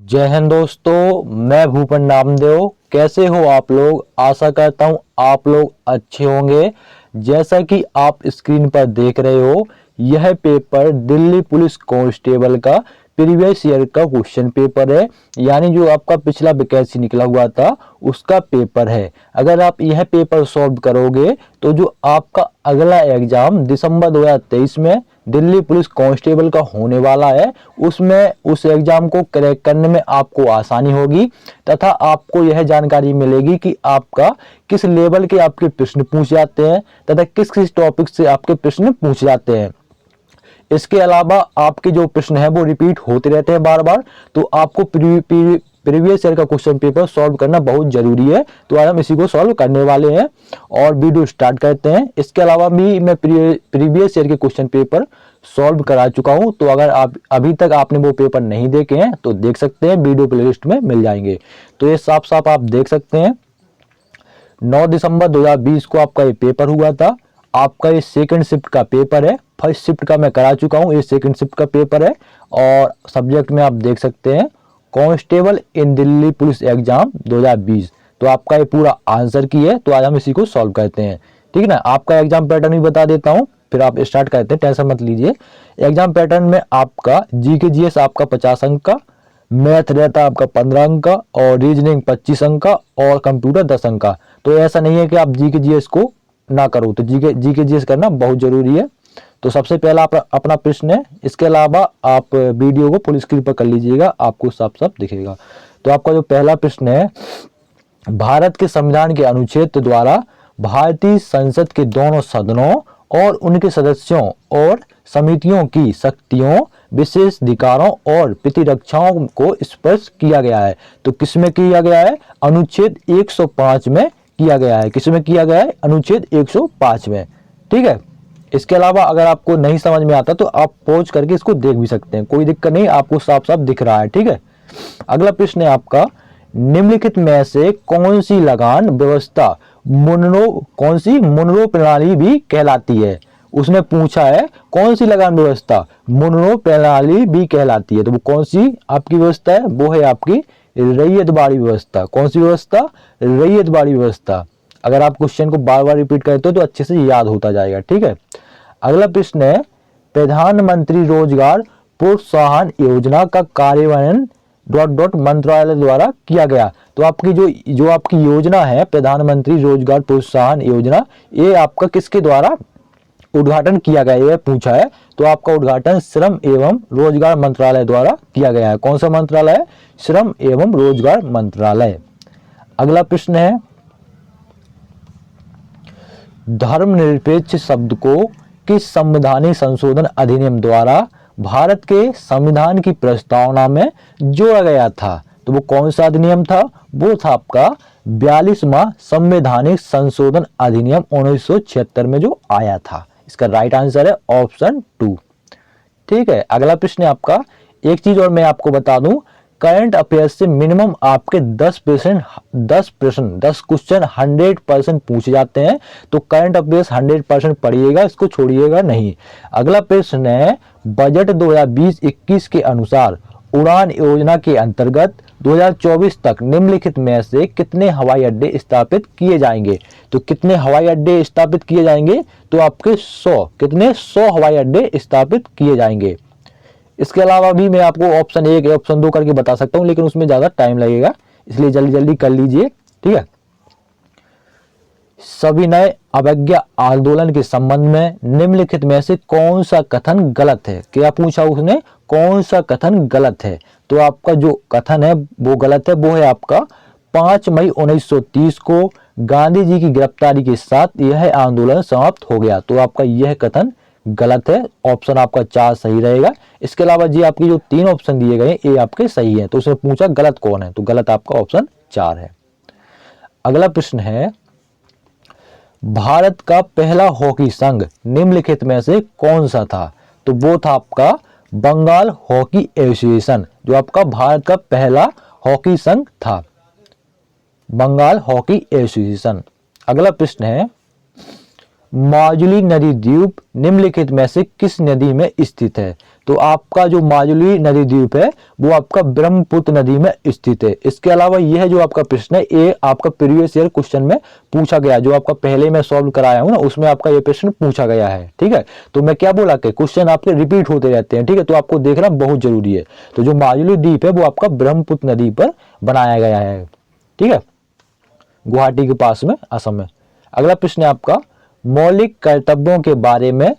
जय हिंद दोस्तों, मैं भूपन नामदेव। कैसे हो आप लोग? आशा करता हूँ आप लोग अच्छे होंगे। जैसा कि आप स्क्रीन पर देख रहे हो, यह पेपर दिल्ली पुलिस कांस्टेबल का प्रीवियस ईयर का क्वेश्चन पेपर है, यानी जो आपका पिछला वैकेंसी निकला हुआ था उसका पेपर है। अगर आप यह पेपर सॉल्व करोगे तो जो आपका अगला एग्जाम दिसंबर 2023 में दिल्ली पुलिस कांस्टेबल का होने वाला है, उसमें उस एग्जाम को क्रैक करने में आपको आसानी होगी तथा आपको यह जानकारी मिलेगी कि आपका किस लेवल के आपके प्रश्न पूछ जाते हैं तथा किस किस टॉपिक से आपके प्रश्न पूछ जाते हैं। इसके अलावा आपके जो प्रश्न है वो रिपीट होते रहते हैं बार बार, तो आपको प्रीवियस ईयर का क्वेश्चन पेपर सॉल्व करना बहुत जरूरी है। तो आज हम इसी को सॉल्व करने वाले हैं और वीडियो स्टार्ट करते हैं। इसके अलावा भी मैं प्रीवियस ईयर के क्वेश्चन पेपर सॉल्व करा चुका हूं, तो अगर आप अभी तक आपने वो पेपर नहीं देखे हैं तो देख सकते हैं, वीडियो प्लेलिस्ट में मिल जाएंगे। तो ये साफ साफ आप देख सकते हैं 9 दिसंबर 2020 को आपका ये पेपर हुआ था। आपका ये सेकंड शिफ्ट का पेपर है, फर्स्ट शिफ्ट का मैं करा चुका हूँ, ये सेकंड शिफ्ट का पेपर है। और सब्जेक्ट में आप देख सकते हैं कांस्टेबल इन दिल्ली पुलिस एग्जाम 2020। तो आपका ये पूरा आंसर की है, तो आज हम इसी को सॉल्व करते हैं। ठीक है ना। आपका एग्जाम पैटर्न भी बता देता हूँ, फिर आप स्टार्ट करते हैं, टेंशन मत लीजिए। एग्जाम पैटर्न में आपका जीके जीएस आपका 50 अंक का, मैथ रहता है आपका 15 अंक का, और रीजनिंग 25 अंक का, और कंप्यूटर 10 अंक का। तो ऐसा नहीं है कि आप जीके जीएस को ना करो, तो जीके जीएस करना बहुत जरूरी है। तो सबसे पहला अपना प्रश्न है। इसके अलावा आप वीडियो को फुल स्क्रीन पर कर लीजिएगा, आपको साफ साफ दिखेगा। तो आपका जो पहला प्रश्न है, भारत के संविधान के अनुच्छेद द्वारा भारतीय संसद के दोनों सदनों और उनके सदस्यों और समितियों की शक्तियों, विशेषाधिकारों और प्रतिरक्षाओं को स्पष्ट किया गया है। तो किसमें किया गया है? अनुच्छेद 105 में किया गया है। किसमें किया गया है? अनुच्छेद 105 में। ठीक है। इसके अलावा अगर आपको नहीं समझ में आता तो आप पॉज करके इसको देख भी सकते हैं, कोई दिक्कत नहीं, आपको साफ साफ दिख रहा है। ठीक है। अगला प्रश्न है आपका, निम्नलिखित में से कौन सी लगान व्यवस्था कौन सी मुनरो प्रणाली भी कहलाती है? उसने पूछा है कौन सी लगान व्यवस्था मुनरो प्रणाली भी कहलाती है। तो वो कौन सी आपकी व्यवस्था है? वो है आपकी रैयतबाड़ी व्यवस्था। कौन सी व्यवस्था? रैयतबाड़ी व्यवस्था। अगर आप क्वेश्चन को बार बार रिपीट करते हो तो अच्छे से याद होता जाएगा। ठीक है। अगला प्रश्न है, प्रधानमंत्री रोजगार प्रोत्साहन योजना का कार्यान्वयन मंत्रालय द्वारा किया गया। तो आपकी जो आपकी योजना है प्रधानमंत्री रोजगार प्रोत्साहन योजना, ये आपका किसके द्वारा उद्घाटन किया गया है पूछा है। तो आपका उद्घाटन श्रम एवं रोजगार मंत्रालय द्वारा किया गया है। कौन सा मंत्रालय है? श्रम एवं रोजगार मंत्रालय। अगला प्रश्न है, धर्मनिरपेक्ष शब्द को किस संवैधानिक संशोधन अधिनियम द्वारा भारत के संविधान की प्रस्तावना में जोड़ा गया था? तो वो कौन सा अधिनियम था? वो था आपका 42वां संवैधानिक संशोधन अधिनियम 1976 में जो आया था। इसका राइट आंसर है ऑप्शन 2। ठीक है। अगला प्रश्न है आपका, एक चीज और मैं आपको बता दूं, करंट अफेयर्स से मिनिमम आपके 10 क्वेश्चन 100% पूछे जाते हैं। तो करंट अफेयर्स 100% पढ़िएगा, इसको छोड़िएगा नहीं। अगला प्रश्न है, बजट 2020-21 के अनुसार उड़ान योजना के अंतर्गत 2024 तक निम्नलिखित में से कितने हवाई अड्डे स्थापित किए जाएंगे? तो कितने हवाई अड्डे स्थापित किए जाएंगे? तो आपके 100 हवाई अड्डे स्थापित किए जाएंगे। इसके अलावा भी मैं आपको ऑप्शन 1 ऑप्शन 2 करके बता सकता हूं, लेकिन उसमें ज्यादा टाइम लगेगा, इसलिए जल्दी जल्दी कर लीजिए। ठीक है। सविनय अवज्ञा आंदोलन के संबंध में निम्नलिखित में से कौन सा कथन गलत है? क्या पूछा उसने? कौन सा कथन गलत है? तो आपका जो कथन है वो गलत है। वो है आपका 5 मई 1930 को गांधी जी की गिरफ्तारी के साथ यह आंदोलन समाप्त हो गया। तो आपका यह कथन गलत है। ऑप्शन आपका 4 सही रहेगा। इसके अलावा जी आपकी जो 3 ऑप्शन दिए गए ये आपके सही हैं। तो उसने पूछा गलत कौन है? तो गलत आपका ऑप्शन 4 है। अगला प्रश्न है, भारत का पहला हॉकी संघ निम्नलिखित में से कौन सा था? तो वो था आपका बंगाल हॉकी एसोसिएशन, जो आपका भारत का पहला हॉकी संघ था, बंगाल हॉकी एसोसिएशन। अगला प्रश्न है, माजुली नदी द्वीप निम्नलिखित में से किस नदी में स्थित है? तो आपका जो माजुली नदी द्वीप है वो आपका ब्रह्मपुत्र नदी में स्थित है। इसके अलावा यह जो आपका प्रश्न है ये आपका प्रीवियस ईयर क्वेश्चन में पूछा गया, जो आपका पहले मैं सॉल्व कराया हूं ना उसमें आपका ये प्रश्न पूछा गया है। ठीक है, तो मैं क्या बोला कि क्वेश्चन आपके रिपीट होते रहते हैं। ठीक है, तो आपको देखना बहुत जरूरी है। तो जो माजुली द्वीप है वो आपका ब्रह्मपुत्र नदी पर बनाया गया है। ठीक है, गुवाहाटी के पास में, असम में। अगला प्रश्न है आपका, मौलिक कर्तव्यों के बारे में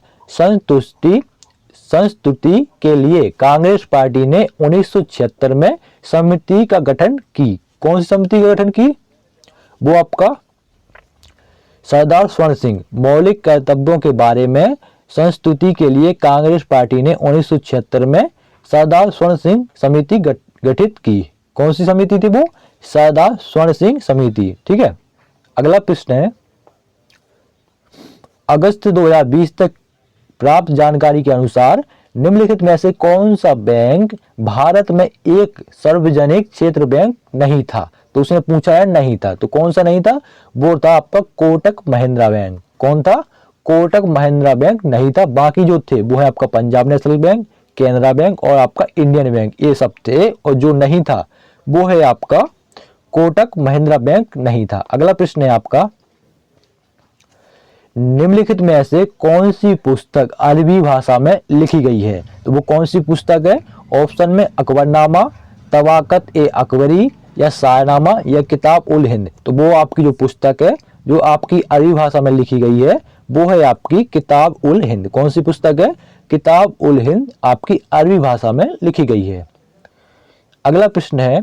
संस्तुति के लिए कांग्रेस पार्टी ने 1976 में समिति का गठन की। कौन सी समिति का गठन की? वो आपका सरदार स्वर्ण सिंह। मौलिक कर्तव्यों के बारे में संस्तुति के लिए कांग्रेस पार्टी ने 1976 में सरदार स्वर्ण सिंह समिति गठित की। कौन सी समिति थी वो? सरदार स्वर्ण सिंह समिति। ठीक है, अगला प्रश्न है, अगस्त 2020 तक प्राप्त जानकारी के अनुसार निम्नलिखित में से कौन सा बैंक भारत में एक सार्वजनिक क्षेत्र बैंक नहीं था? तो उसने पूछा है नहीं था, तो कौन सा नहीं था? वो था आपका कोटक महिंद्रा बैंक। कौन था? कोटक महिंद्रा बैंक नहीं था। बाकी जो थे वो है आपका Punjab national bank, Canara bank और आपका इंडियन बैंक, ये सब थे। और जो नहीं था वो है आपका कोटक महिंद्रा बैंक नहीं था। अगला प्रश्न है आपका, निम्नलिखित में से कौन सी पुस्तक अरबी भाषा में लिखी गई है? तो वो कौन सी पुस्तक है? ऑप्शन में अकबरनामा, तवाकत ए अकबरी या शायरनामा या किताब उल हिंद। तो वो आपकी जो पुस्तक है जो आपकी अरबी भाषा में लिखी गई है वो है आपकी किताब उल हिंद। कौन सी पुस्तक है? किताब उल हिंद आपकी अरबी भाषा में लिखी गई है। अगला प्रश्न है,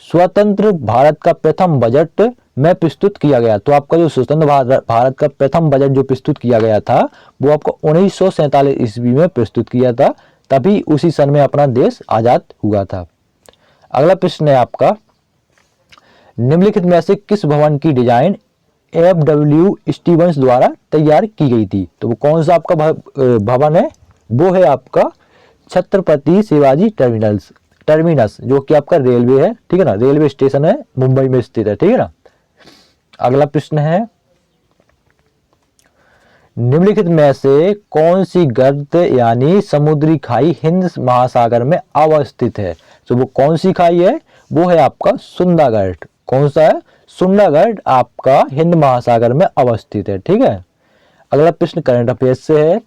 स्वतंत्र भारत का प्रथम बजट में प्रस्तुत किया गया। तो आपका जो स्वतंत्र भारत का प्रथम बजट जो प्रस्तुत किया गया था वो आपको 1947 ईस्वी में प्रस्तुत किया था, तभी उसी सन में अपना देश आजाद हुआ था। अगला प्रश्न है आपका, निम्नलिखित में से किस भवन की डिजाइन FW स्टीवंस द्वारा तैयार की गई थी? तो वो कौन सा आपका भवन है? वो है आपका छत्रपति शिवाजी टर्मिनस, जो कि आपका रेलवे है। ठीक है ना, रेलवे स्टेशन है, मुंबई में स्थित है। ठीक है ना। अगला प्रश्न है, निम्नलिखित में से कौन सी गर्त यानी समुद्री खाई हिंद महासागर में अवस्थित है? तो वो कौन सी खाई है? वो है आपका सुंदागढ़। कौन सा है? सुंदागढ़ आपका हिंद महासागर में अवस्थित है। ठीक है। अगला प्रश्न करंट अफेयर्स से है,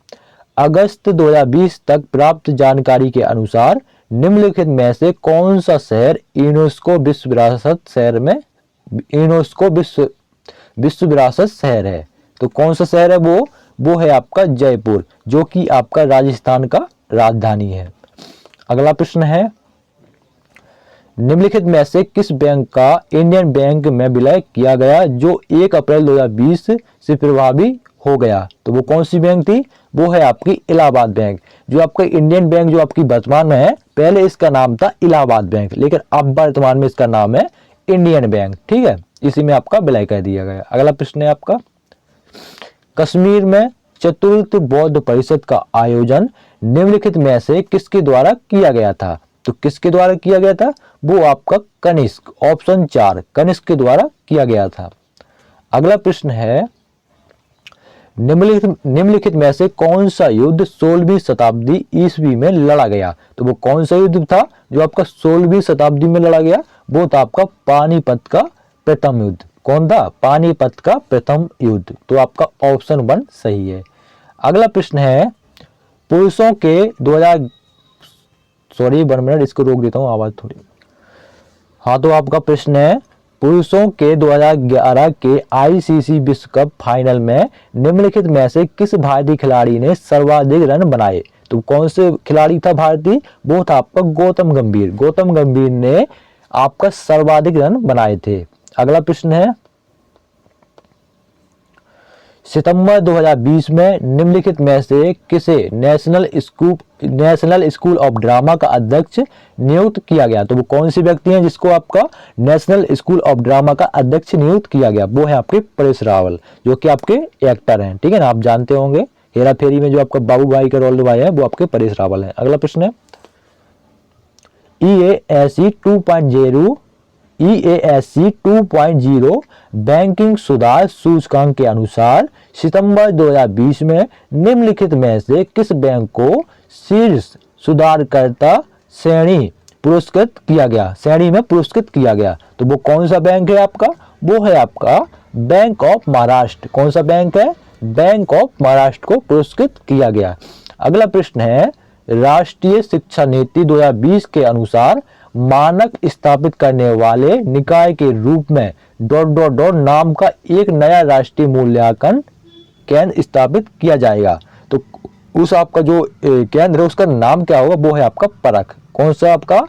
अगस्त 2020 तक प्राप्त जानकारी के अनुसार निम्नलिखित में से कौन सा शहर यूनेस्को विश्व विरासत शहर है? तो कौन सा शहर है वो है आपका जयपुर, जो कि आपका राजस्थान का राजधानी है। अगला प्रश्न है, निम्नलिखित में से किस बैंक का इंडियन बैंक में विलय किया गया जो 1 अप्रैल 2020 से प्रभावी हो गया? तो वो कौन सी बैंक थी? वो है आपकी इलाहाबाद बैंक। जो आपका इंडियन बैंक जो आपकी वर्तमान में है, पहले इसका नाम था इलाहाबाद बैंक, लेकिन अब वर्तमान में इसका नाम है इंडियन बैंक। ठीक है, इसी में आपका विलय कर दिया गया। अगला प्रश्न है आपका, कश्मीर में चतुर्थ बौद्ध परिषद का आयोजन निम्नलिखित में से किसके द्वारा किया गया था? तो किसके द्वारा किया गया था? वो आपका कनिष्क, ऑप्शन 4 कनिष्क के द्वारा किया गया था। अगला प्रश्न है, निम्नलिखित में से कौन सा युद्ध 16वीं शताब्दी ईस्वी में लड़ा गया? तो वो कौन सा युद्ध था जो आपका 16वीं शताब्दी में लड़ा गया? वो था आपका पानीपत का प्रथम युद्ध। कौन था? पानीपत का प्रथम युद्ध। तो आपका ऑप्शन 1 सही है। अगला प्रश्न है, पुरुषों के 1 मिनट इसको रोक देता हूँ, आवाज थोड़ी। हाँ, तो आपका प्रश्न है, पुरुषों के 2011 के ICC विश्व कप फाइनल में निम्नलिखित में से किस भारतीय खिलाड़ी ने सर्वाधिक रन बनाए? तो कौन से खिलाड़ी था भारतीय? वो था आपका गौतम गंभीर। गौतम गंभीर ने आपका सर्वाधिक रन बनाए थे। अगला प्रश्न है, सितंबर 2020 में निम्नलिखित में से किसे नेशनल स्कूल ऑफ ड्रामा का अध्यक्ष नियुक्त किया गया? तो वो कौन सी व्यक्ति हैं जिसको आपका नेशनल स्कूल ऑफ ड्रामा का अध्यक्ष नियुक्त किया गया? वो है आपके परेश रावल, जो कि आपके एक्टर हैं। ठीक है ना, आप जानते होंगे हेरा फेरी में जो आपका बाबू भाई का रोल निभाया है वो आपके परेश रावल है। अगला प्रश्न है, EASC 2.0 बैंकिंग सुधार सूचकांक के अनुसार सितंबर 2020 में निम्नलिखित में से किस बैंक को शीर्ष सुधारकर्ता श्रेणी पुरस्कृत किया गया, श्रेणी में पुरस्कृत किया गया। तो वो कौन सा बैंक है आपका? वो है आपका बैंक ऑफ महाराष्ट्र। कौन सा बैंक है? बैंक ऑफ महाराष्ट्र को पुरस्कृत किया गया। अगला प्रश्न है, राष्ट्रीय शिक्षा नीति 2020 के अनुसार मानक स्थापित करने वाले निकाय के रूप में ... नाम का एक नया राष्ट्रीय मूल्यांकन केंद्र स्थापित किया जाएगा। तो उस आपका जो केंद्र है उसका नाम क्या होगा? वो है आपका परख। कौन सा आपका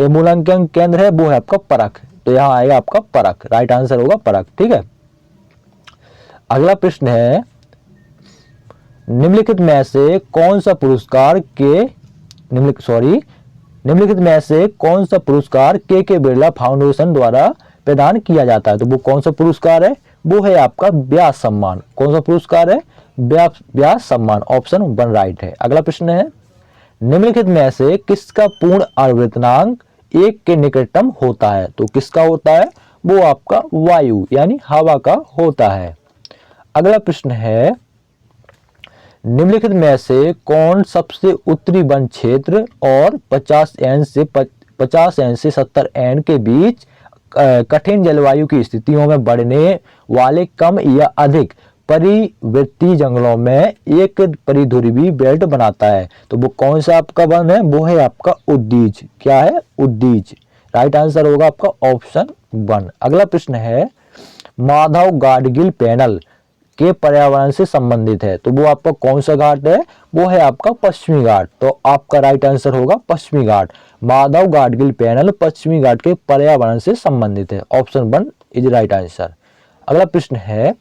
मूल्यांकन केंद्र है? वो है आपका परख। तो यहाँ आएगा आपका परख, राइट आंसर होगा परख। ठीक है। अगला प्रश्न है, निम्नलिखित में से कौन सा पुरस्कार के बिरला फाउंडेशन द्वारा प्रदान किया जाता है? तो वो कौन सा पुरस्कार है? वो है आपका व्यास सम्मान। कौन सा पुरस्कार है? व्यास सम्मान। ऑप्शन 1 राइट है। अगला प्रश्न है, निम्नलिखित में से किसका पूर्ण आवर्तनांक 1 के निकटतम होता है? तो किसका होता है? वो आपका वायु यानी हवा का होता है। अगला प्रश्न है, निम्नलिखित में से कौन सबसे उत्तरी वन क्षेत्र और 50 एन से 70 एन के बीच कठिन जलवायु की स्थितियों में बढ़ने वाले कम या अधिक परिवृत्तीय जंगलों में एक परिध्रुवी बेल्ट बनाता है? तो वो कौन सा आपका वन है? वो है आपका उद्दीज। क्या है? उद्दीज। राइट आंसर होगा आपका ऑप्शन 1। अगला प्रश्न है, माधव गाडगिल पैनल के पर्यावरण से संबंधित है? तो वो आपका कौन सा घाट है? वो है आपका पश्चिमी घाट। तो आपका राइट आंसर होगा पश्चिमी घाट। माधव गाडगिल पैनल पश्चिमी घाट के पर्यावरण से संबंधित है। Option 1 is right answer. अगला प्रश्न है,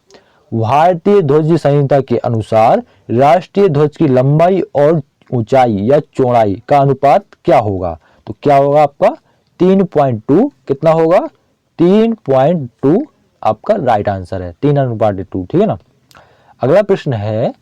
भारतीय ध्वज संहिता के अनुसार राष्ट्रीय ध्वज की लंबाई और ऊंचाई या चौड़ाई का अनुपात क्या होगा? तो क्या होगा आपका? 3.2। कितना होगा? 3.2 आपका राइट आंसर है। 3:2। ठीक है ना। अगला प्रश्न है,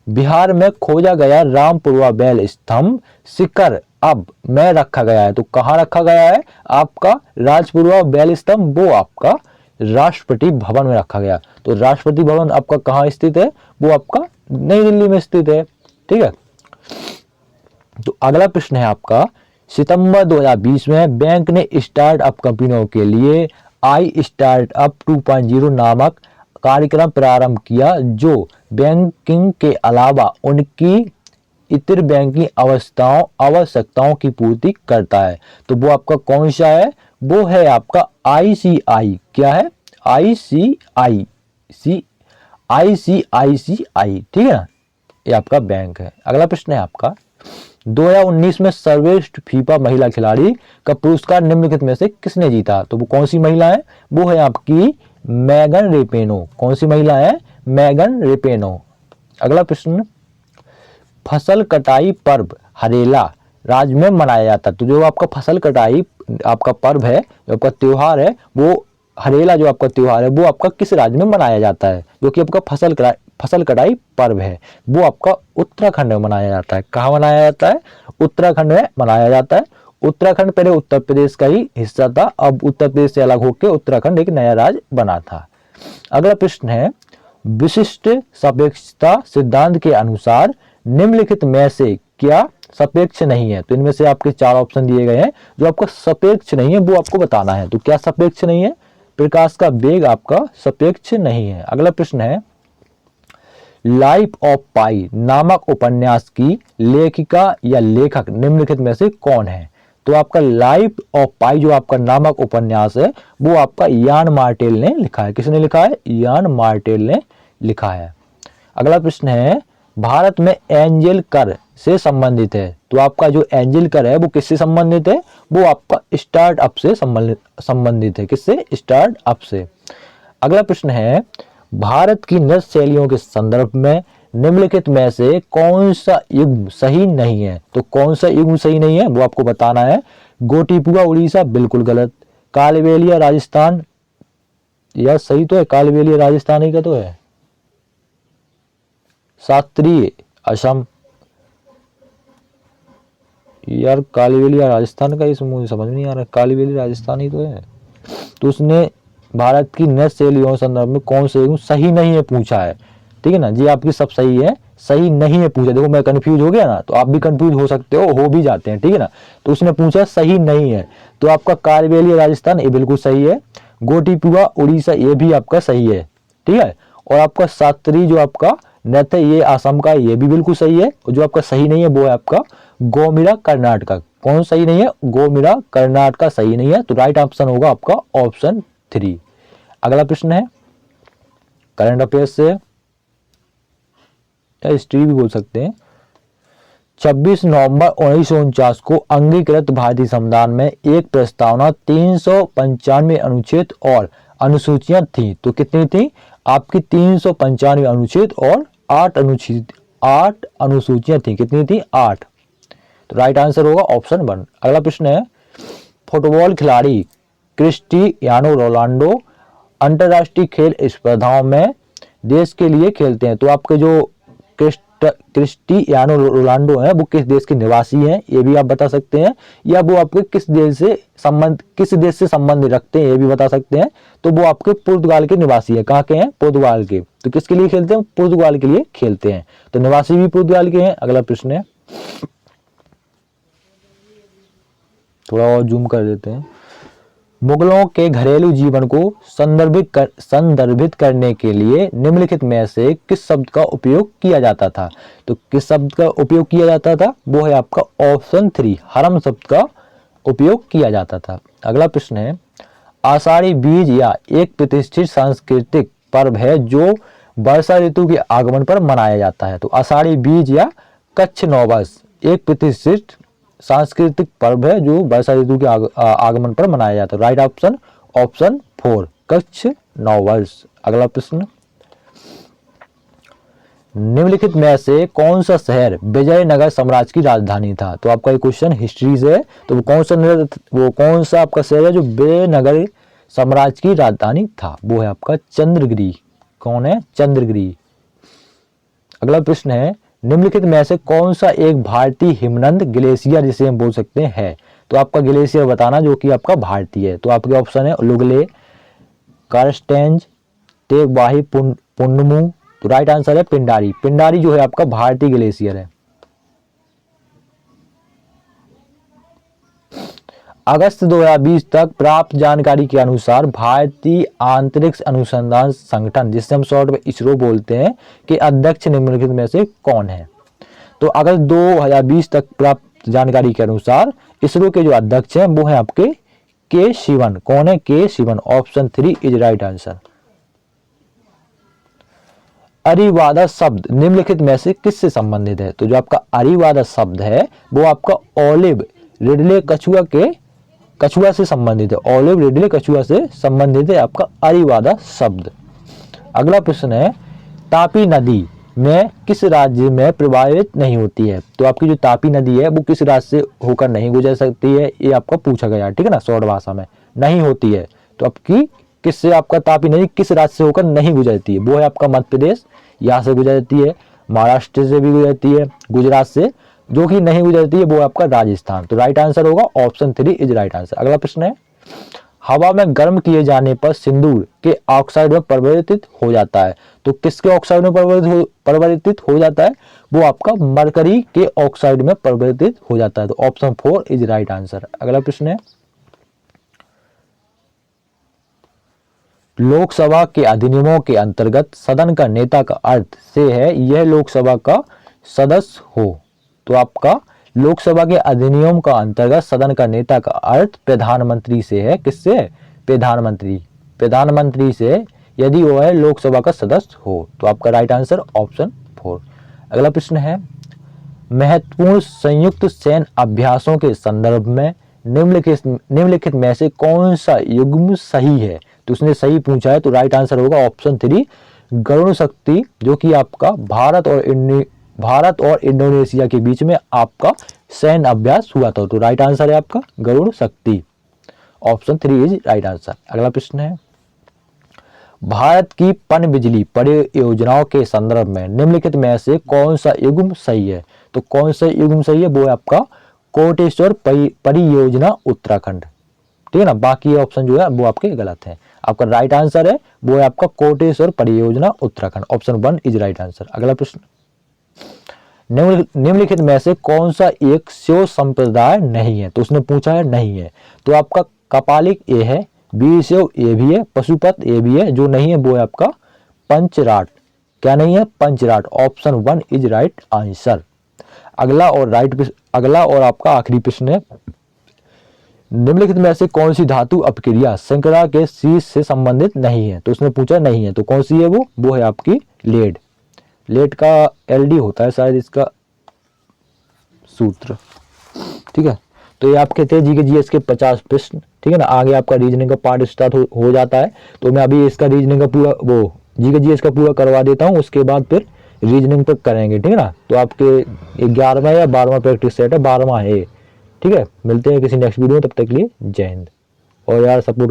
बिहार में खोजा गया रामपुरवा बैल स्तंभ शिखर अब में रखा गया है? तो कहाँ रखा गया है? आपका राजपुरवा बैल स्तंभ वो आपका राष्ट्रपति भवन में रखा गया। तो राष्ट्रपति भवन आपका कहाँ स्थित है? वो आपका नई दिल्ली में स्थित है। ठीक है। तो अगला प्रश्न है आपका, सितंबर 2020 में बैंक ने स्टार्टअप कंपनियों के लिए आई स्टार्टअप 2.0 नामक कार्यक्रम प्रारंभ किया जो बैंकिंग के अलावा उनकी इतर बैंकिंग आवश्यकताओं की पूर्ति करता है। तो वो आपका कौन सा है? वो है आपका ICI। क्या है? ICICI। ठीक है ना, ये आपका बैंक है। अगला प्रश्न है आपका, 2019 में सर्वश्रेष्ठ फीफा महिला खिलाड़ी का पुरस्कार निम्नलिखित में से किसने जीता? तो वो कौन सी महिला है? वो है आपकी मेगन रेपेनो। कौन सी महिला है? मेगन रेपेनो। अगला प्रश्न, फसल कटाई पर्व हरेला राज्य में मनाया जाता है? तो जो आपका फसल कटाई आपका पर्व है, जो आपका त्योहार है, वो हरेला जो आपका त्योहार है वो आपका किस राज्य में मनाया जाता है? जो कि आपका फसल कटाई पर्व है वो आपका उत्तराखंड में मनाया जाता है। कहाँ मनाया जाता है? उत्तराखंड में मनाया जाता है। उत्तराखंड पहले उत्तर प्रदेश का ही हिस्सा था, अब उत्तर प्रदेश से अलग होकर उत्तराखंड एक नया राज्य बना था। अगला प्रश्न है, विशिष्ट सापेक्षता सिद्धांत के अनुसार निम्नलिखित में से क्या सापेक्ष नहीं है? तो इनमें से आपके 4 ऑप्शन दिए गए हैं। जो आपका सापेक्ष नहीं है वो आपको बताना है। तो क्या सापेक्ष नहीं है? प्रकाश का वेग आपका सापेक्ष नहीं है। अगला प्रश्न है, लाइफ ऑफ पाई नामक उपन्यास की लेखिका या लेखक निम्नलिखित में से कौन है? तो आपका लाइफ ऑफ पाई जो आपका नामक उपन्यास है वो आपका यान मार्टेल ने लिखा है। किसने लिखा है? यान मार्टेल ने लिखा है। अगला प्रश्न है, भारत में एंजल कर से संबंधित है? तो आपका जो एंजल कर है वो किससे संबंधित है? वो आपका स्टार्टअप से संबंधित है। किससे? स्टार्टअप से। अगला प्रश्न है, भारत की नृत्य शैलियों के संदर्भ में निम्नलिखित में से कौन सा युग्म सही नहीं है? तो कौन सा युग्म सही नहीं है वो आपको बताना है। गोटीपुआ उड़ीसा बिल्कुल गलत। कालबेलिया राजस्थान, यार सही तो है, कालबेलिया राजस्थान ही का तो है। शास्त्रीय असम, यार कालबेलिया राजस्थान का, इस मुझे समझ नहीं आ रहा। कालबेलिया राजस्थान ही तो है। तो उसने भारत की नृत्य शैलियों के संदर्भ में कौन से युग्म सही नहीं है पूछा है। ठीक है ना जी, आपकी सब सही है। सही नहीं है पूछा। देखो मैं कंफ्यूज हो गया ना, तो आप भी कंफ्यूज हो सकते हो भी जाते हैं, ठीक है ना। तो उसने पूछा सही नहीं है, तो आपका कालबेलिया राजस्थान ये बिल्कुल सही है। गोटीपुआ उड़ीसा ये भी आपका सही है, ठीक है। और आपका सात्री जो आपका नृत्य ये असम का, ये भी बिल्कुल सही है। और जो आपका सही नहीं है वो है आपका गोमिरा कर्नाटका। कौन सही नहीं है? गोमिरा कर्नाटका सही नहीं है। तो राइट ऑप्शन होगा आपका ऑप्शन 3। अगला प्रश्न है करंट अफेयर्स से, या हिस्ट्री भी बोल सकते हैं। 26 नवंबर 1949 को अंगीकृत भारतीय संविधान में एक प्रस्तावना 395 अनुच्छेद और अनुसूचियां थी। तो कितनी थी आपकी? 395 अनुच्छेद और 8 अनुसूचियां थी। कितनी थी? 8। तो राइट आंसर होगा ऑप्शन 1। अगला प्रश्न है फुटबॉल खिलाड़ी क्रिस्टियानो रोनाल्डो अंतरराष्ट्रीय खेल स्पर्धाओं में देश के लिए खेलते हैं। तो आपके जो क्रिस्टियानो रोनाल्डो है वो किस देश के निवासी हैं, ये भी आप बता सकते हैं। या वो आपके किस देश से संबंध रखते हैं, ये भी बता सकते हैं। तो वो आपके पुर्तगाल के निवासी है। कहाँ के हैं? पुर्तगाल के। तो किसके लिए खेलते हैं? पुर्तगाल के लिए खेलते हैं। तो निवासी भी पुर्तगाल के हैं। अगला प्रश्न है, थोड़ा और जूम कर देते हैं। मुगलों के घरेलू जीवन को संदर्भित करने के लिए निम्नलिखित में से किस शब्द का उपयोग किया जाता था? तो किस शब्द का उपयोग किया जाता था? वो है आपका ऑप्शन 3, हरम शब्द का उपयोग किया जाता था। अगला प्रश्न है आषाढ़ी बीज या एक प्रतिष्ठित सांस्कृतिक पर्व है जो वर्षा ऋतु के आगमन पर मनाया जाता है। तो आषाढ़ी बीज या कच्छ नववर्ष एक प्रतिष्ठित सांस्कृतिक पर्व है जो वर्षा ऋतु के आगमन पर मनाया जाता है। राइट ऑप्शन ऑप्शन 4, कच्छ नववर्ष। अगला प्रश्न, निम्नलिखित में से कौन सा शहर विजयनगर साम्राज्य की राजधानी था? तो आपका ये क्वेश्चन हिस्ट्री से है। तो वो कौन सा आपका शहर है जो विजयनगर साम्राज्य की राजधानी था? वो है आपका चंद्रगिरी। कौन है? चंद्रगिरी। अगला प्रश्न है निम्नलिखित में से कौन सा एक भारतीय हिमनद ग्लेशियर जिसे हम बोल सकते हैं? तो आपका ग्लेशियर बताना जो कि आपका भारतीय है। तो आपके ऑप्शन है लुगले, कार्स्टेंज, तेगबाही पुन्नमू। तो राइट आंसर है पिंडारी। पिंडारी जो है आपका भारतीय ग्लेशियर है। अगस्त 2020 तक प्राप्त जानकारी के अनुसार भारतीय अंतरिक्ष अनुसंधान संगठन जिसे हम शॉर्ट में इसरो बोलते हैं कि अध्यक्ष निम्नलिखित में से कौन है? तो अगस्त 2020 तक प्राप्त जानकारी के अनुसार इसरो के जो अध्यक्ष हैं वो हैं आपके के शिवन। कौन है? K Sivan. Option 3 is right answer. अरिवादा शब्द निम्नलिखित में से किससे संबंधित है? तो जो आपका अरिवादा शब्द है वो आपका ओलिव रिडले कछुआ से संबंधित है। ओलिव रिडले कछुआ से संबंधित है आपका अरिवादा शब्द। अगला प्रश्न है तापी नदी में किस राज्य में प्रवाहित नहीं होती है? तो आपकी जो तापी नदी है वो किस राज्य से होकर नहीं गुजर सकती है, ये आपका पूछा गया, ठीक है ना, शॉर्ट भाषा में नहीं होती है। तो आपकी किससे आपका तापी नदी किस राज्य से होकर नहीं गुजरती है? वो है आपका मध्य प्रदेश, यहाँ से गुजरती है। महाराष्ट्र से भी गुजरती है। गुजरात से जो कि नहीं गुजरती है वो है आपका राजस्थान। तो राइट आंसर होगा ऑप्शन 3 इज राइट आंसर। अगला प्रश्न है हवा में गर्म किए जाने पर सिंदूर के ऑक्साइड में परिवर्तित हो जाता है। तो किसके ऑक्साइड में परिवर्तित हो जाता है? वो आपका मरकरी के ऑक्साइड में परिवर्तित हो जाता है। तो ऑप्शन 4 इज राइट आंसर। अगला प्रश्न है लोकसभा के अधिनियमों के अंतर्गत सदन का नेता का अर्थ से है यह लोकसभा का सदस्य हो। तो आपका लोकसभा के अधिनियम का अंतर्गत सदन का नेता का अर्थ प्रधानमंत्री से है। किससे? प्रधानमंत्री से यदि वो है लोकसभा का सदस्य हो। तो आपका राइट आंसर ऑप्शन 4। अगला प्रश्न है महत्वपूर्ण संयुक्त सैन्य अभ्यासों के संदर्भ में निम्नलिखित में से कौन सा युग्म सही है? तो उसने सही पूछा है। तो राइट आंसर होगा ऑप्शन 3 गरुड़ शक्ति, जो कि आपका भारत और इंडोनेशिया के बीच में आपका सैन्य अभ्यास हुआ था। तो राइट आंसर है आपका गरुड़ शक्ति। Option 3 is right answer. अगला प्रश्न है भारत की पनबिजली परियोजनाओं के संदर्भ में निम्नलिखित में से कौन सा युग्म सही है? तो कौन सा युग्म सही है? वो है आपका कोटेश्वर परियोजना उत्तराखंड, ठीक है ना। बाकी ऑप्शन जो है वो आपके गलत है। आपका राइट आंसर है वो है आपका कोटेश्वर परियोजना Uttarakhand. Option 1 is right answer. अगला प्रश्न निम्नलिखित में से कौन सा एक शैव संप्रदाय नहीं है? तो उसने पूछा है नहीं है, तो आपका कपालिक ए है, वीरशैव ए भी है, पशुपत ए भी है, जो नहीं है वो है आपका पंचराट। क्या नहीं है? पंचराट। Option 1 is right answer. अगला और आपका आखिरी प्रश्न है, निम्नलिखित में से कौन सी धातु अपक्रिया श्रृंखला के शीर्ष से संबंधित नहीं है? तो उसने पूछा नहीं है, तो कौन सी है वो है आपकी लेड। लेड का एलडी होता है शायद इसका सूत्र। ठीक है, तो ये आपके थे जी के जीएस के 50 प्रश्न। ठीक है ना, आगे आपका रीजनिंग का पार्ट स्टार्ट हो जाता है, तो मैं अभी इसका रीजनिंग का पूरा वो जी के जीएस का पूरा करवा देता हूँ, उसके बाद फिर रीजनिंग तक करेंगे। ठीक है ना, तो आपके 11वां या 12वां प्रैक्टिस सेट है, 12वां है। ठीक है, मिलते हैं किसी नेक्स्ट वीडियो में, तब तक के लिए जय हिंद। और यार सपोर्ट